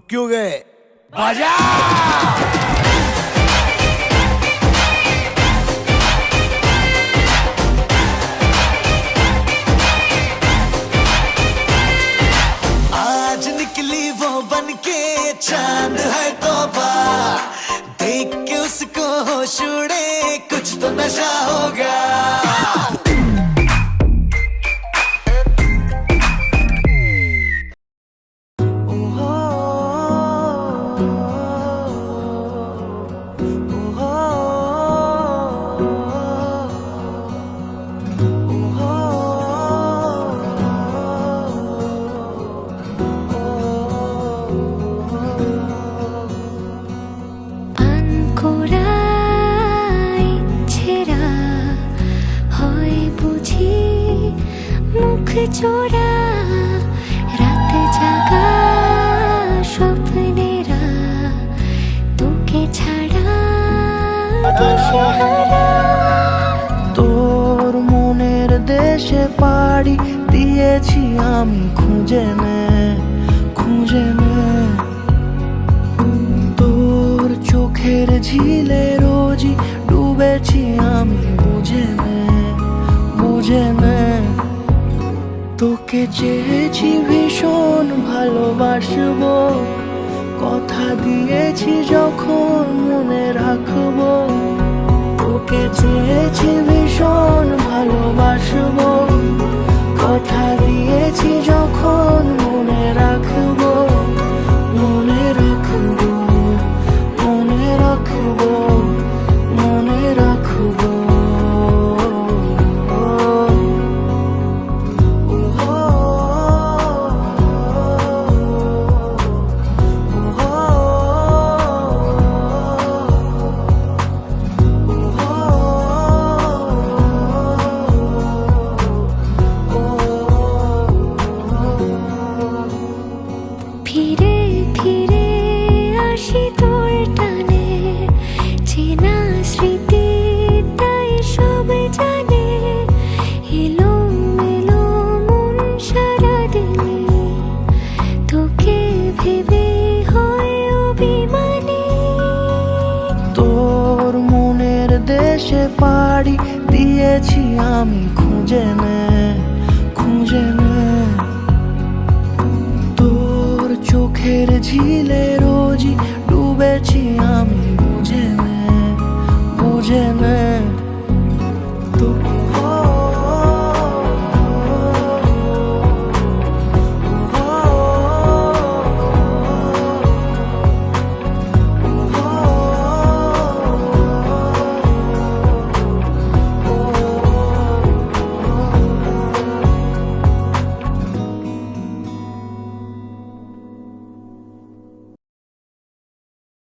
रुक क्यों गए? बजा। आज निकली वो बनके चांद है तौबा, देख के उसको होश उड़े, कुछ तो नशा होगा। চোরা রাত জাগা স্বপ্নেরা তোকে ছাড়া তোর মনের দেশে পাড়ি দিয়েছি আমি, খুঁজে নে তোর চোখের ঝিলে রোজই ডুবেছি আমি, বুঝে নে তোকে চেয়েছি ভীষণ ভালোবাসবো, কথা দিয়েছি যখন মনে রাখবো। তোকে চেয়েছি ভীষণ ভালোবাসবো, কথা দিয়েছি যখন মনে রাখবো, মনে রাখবো, মনে রাখবো, মনে রাখবো। ফিরে ফিরে আসি তোর টানে, চেনা স্মৃতি তাই সব জানে, এলো মেলো মন সারাদিনে, তোকে ভেবে হয় অভিমানী। তোর মনের দেশে পাড়ি দিয়েছি আমি, খুঁজে নে তোর চোখের ঝিলে রোজই ডুবেছি